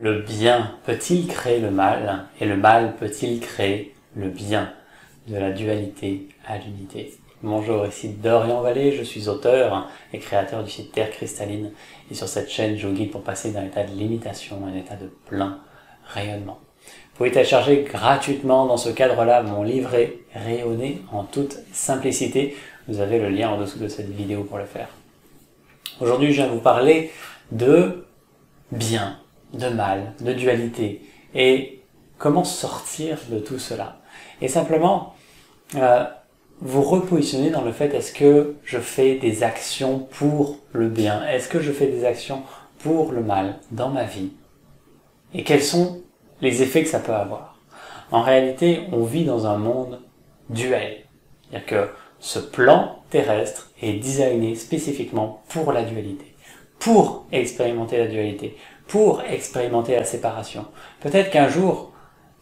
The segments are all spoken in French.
Le bien peut-il créer le mal et le mal peut-il créer le bien? De la dualité à l'unité. Bonjour, ici Dorian Vallée, je suis auteur et créateur du site Terre Cristalline et sur cette chaîne je vous guide pour passer d'un état de limitation à un état de plein rayonnement. Vous pouvez télécharger gratuitement dans ce cadre-là mon livret rayonné en toute simplicité. Vous avez le lien en dessous de cette vidéo pour le faire. Aujourd'hui, je viens vous parler de bien, de mal, de dualité et comment sortir de tout cela. Et simplement, vous repositionner dans le fait, est-ce que je fais des actions pour le bien? Est-ce que je fais des actions pour le mal dans ma vie? Et quels sont les effets que ça peut avoir? En réalité, on vit dans un monde duel. C'est-à-dire que ce plan terrestre est designé spécifiquement pour la dualité, pour expérimenter la dualité, pour expérimenter la séparation. Peut-être qu'un jour,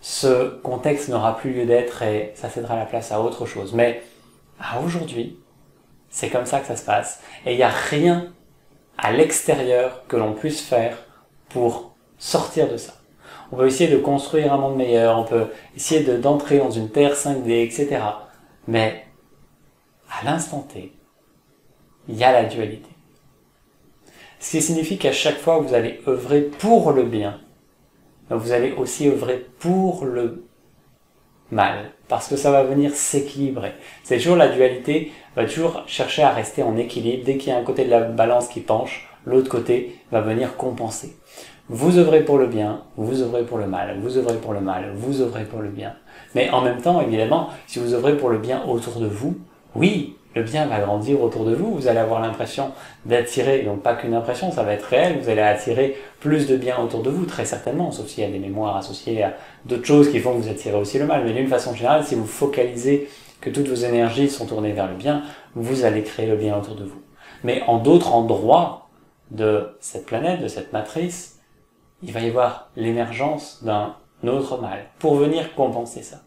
ce contexte n'aura plus lieu d'être et ça cédera la place à autre chose. Mais à aujourd'hui, c'est comme ça que ça se passe. Et il n'y a rien à l'extérieur que l'on puisse faire pour sortir de ça. On peut essayer de construire un monde meilleur, on peut essayer d'entrer dans une Terre 5D, etc. Mais à l'instant T, il y a la dualité. Ce qui signifie qu'à chaque fois vous allez œuvrer pour le bien, vous allez aussi œuvrer pour le mal, parce que ça va venir s'équilibrer. C'est toujours la dualité, va toujours chercher à rester en équilibre. Dès qu'il y a un côté de la balance qui penche, l'autre côté va venir compenser. Vous œuvrez pour le bien, vous œuvrez pour le mal, vous œuvrez pour le mal, vous œuvrez pour le bien. Mais en même temps, évidemment, si vous œuvrez pour le bien autour de vous, oui, le bien va grandir autour de vous, vous allez avoir l'impression d'attirer, donc pas qu'une impression, ça va être réel, vous allez attirer plus de bien autour de vous, très certainement, sauf s'il y a des mémoires associées à d'autres choses qui font que vous attirez aussi le mal. Mais d'une façon générale, si vous focalisez que toutes vos énergies sont tournées vers le bien, vous allez créer le bien autour de vous. Mais en d'autres endroits de cette planète, de cette matrice, il va y avoir l'émergence d'un autre mal pour venir compenser ça.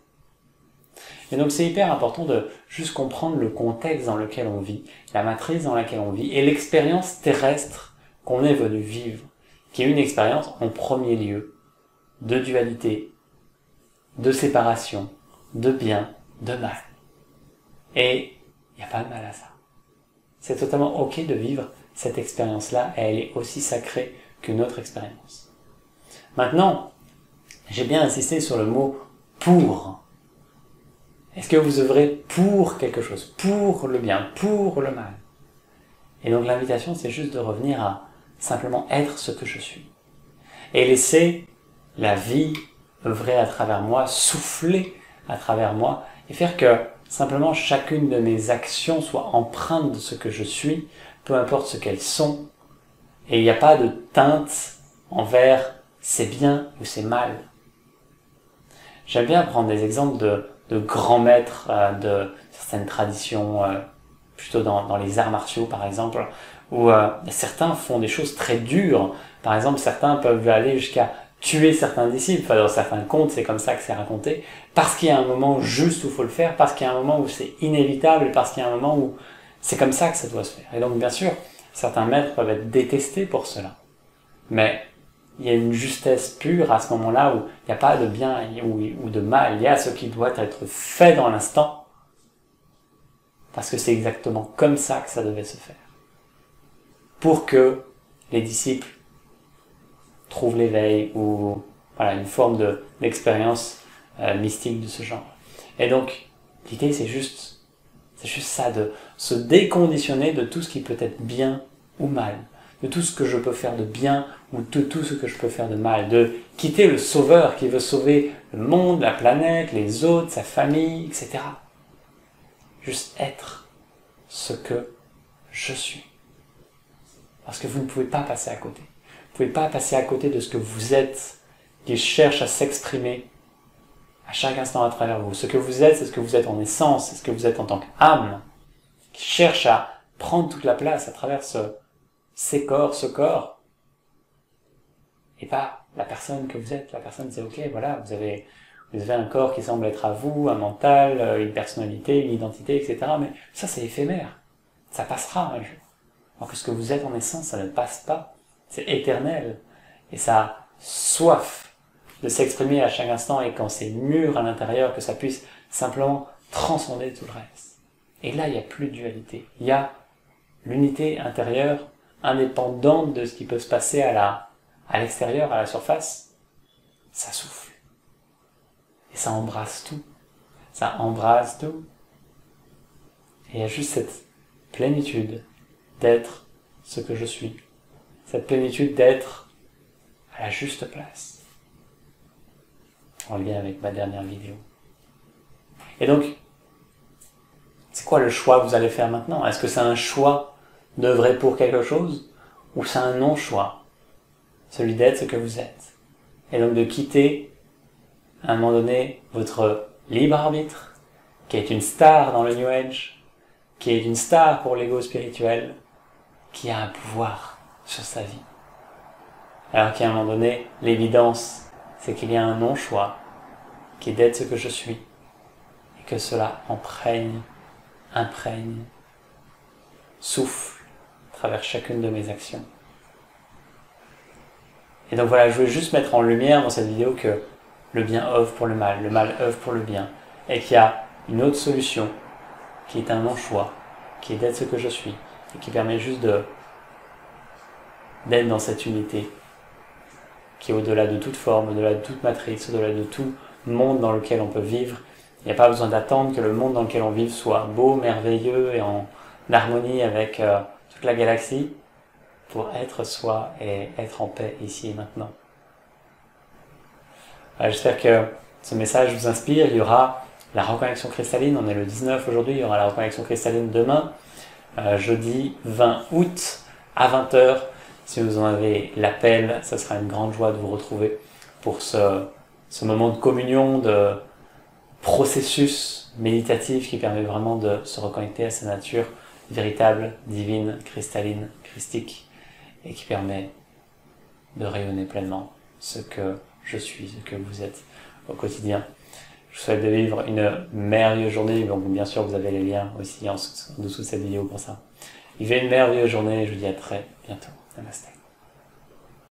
Et donc c'est hyper important de juste comprendre le contexte dans lequel on vit, la matrice dans laquelle on vit, et l'expérience terrestre qu'on est venu vivre, qui est une expérience en premier lieu de dualité, de séparation, de bien, de mal. Et il n'y a pas de mal à ça. C'est totalement ok de vivre cette expérience-là, et elle est aussi sacrée qu'une autre expérience. Maintenant, j'ai bien insisté sur le mot « pour ». Est-ce que vous œuvrez pour quelque chose, pour le bien, pour le mal? Et donc l'invitation, c'est juste de revenir à simplement être ce que je suis. Et laisser la vie œuvrer à travers moi, souffler à travers moi, et faire que simplement chacune de mes actions soit empreinte de ce que je suis, peu importe ce qu'elles sont. Et il n'y a pas de teinte envers c'est bien ou c'est mal. J'aime bien prendre des exemples de grands maîtres de certaines traditions, plutôt dans les arts martiaux par exemple, où certains font des choses très dures. Par exemple, certains peuvent aller jusqu'à tuer certains disciples. Enfin, dans certains contes, c'est comme ça que c'est raconté, parce qu'il y a un moment juste où il faut le faire, parce qu'il y a un moment où c'est inévitable, parce qu'il y a un moment où c'est comme ça que ça doit se faire. Et donc, bien sûr, certains maîtres peuvent être détestés pour cela. Mais il y a une justesse pure à ce moment-là où il n'y a pas de bien ou de mal. Il y a ce qui doit être fait dans l'instant, parce que c'est exactement comme ça que ça devait se faire. Pour que les disciples trouvent l'éveil ou voilà, une forme d'expérience mystique de ce genre. Et donc, l'idée c'est juste ça, de se déconditionner de tout ce qui peut être bien ou mal, de tout ce que je peux faire de bien ou de tout ce que je peux faire de mal, de quitter le sauveur qui veut sauver le monde, la planète, les autres, sa famille, etc. Juste être ce que je suis. Parce que vous ne pouvez pas passer à côté. Vous ne pouvez pas passer à côté de ce que vous êtes, qui cherche à s'exprimer à chaque instant à travers vous. Ce que vous êtes, c'est ce que vous êtes en essence, c'est ce que vous êtes en tant qu'âme, qui cherche à prendre toute la place à travers ce corps, et pas la personne que vous êtes. La personne, c'est ok, voilà, vous avez un corps qui semble être à vous, un mental, une personnalité, une identité, etc. Mais ça, c'est éphémère. Ça passera un jour. Alors que ce que vous êtes en essence, ça ne passe pas. C'est éternel. Et ça soif de s'exprimer à chaque instant et quand c'est mûr à l'intérieur, que ça puisse simplement transcender tout le reste. Et là, il n'y a plus de dualité. Il y a l'unité intérieure indépendante de ce qui peut se passer à l'extérieur, à la surface. Ça souffle. Et ça embrasse tout. Ça embrase tout. Et il y a juste cette plénitude d'être ce que je suis. Cette plénitude d'être à la juste place. En lien avec ma dernière vidéo. Et donc, c'est quoi le choix que vous allez faire maintenant? Est-ce que c'est un choix d'œuvrer pour quelque chose? Ou c'est un non-choix? Celui d'être ce que vous êtes. Et donc de quitter, à un moment donné, votre libre arbitre, qui est une star dans le New Age, qui est une star pour l'ego spirituel, qui a un pouvoir sur sa vie. Alors qu'à un moment donné, l'évidence, c'est qu'il y a un non-choix, qui est d'être ce que je suis, et que cela imprègne, souffle à travers chacune de mes actions. Et donc voilà, je veux juste mettre en lumière dans cette vidéo que le bien œuvre pour le mal œuvre pour le bien, et qu'il y a une autre solution, qui est un non-choix, qui est d'être ce que je suis, et qui permet juste d'être dans cette unité, qui est au-delà de toute forme, au-delà de toute matrice, au-delà de tout monde dans lequel on peut vivre. Il n'y a pas besoin d'attendre que le monde dans lequel on vive soit beau, merveilleux et en harmonie avec toute la galaxie pour être soi et être en paix ici et maintenant. J'espère que ce message vous inspire. Il y aura la reconnexion cristalline, on est le 19 aujourd'hui, il y aura la reconnexion cristalline demain, jeudi 20 août à 20 h. Si vous en avez l'appel, ça sera une grande joie de vous retrouver pour ce moment de communion, de processus méditatif qui permet vraiment de se reconnecter à sa nature véritable, divine, cristalline, christique, et qui permet de rayonner pleinement ce que je suis, ce que vous êtes au quotidien. Je vous souhaite de vivre une merveilleuse journée. Donc bien sûr, vous avez les liens aussi en dessous de cette vidéo pour ça. Vivez une merveilleuse journée et je vous dis à très bientôt. Namaste.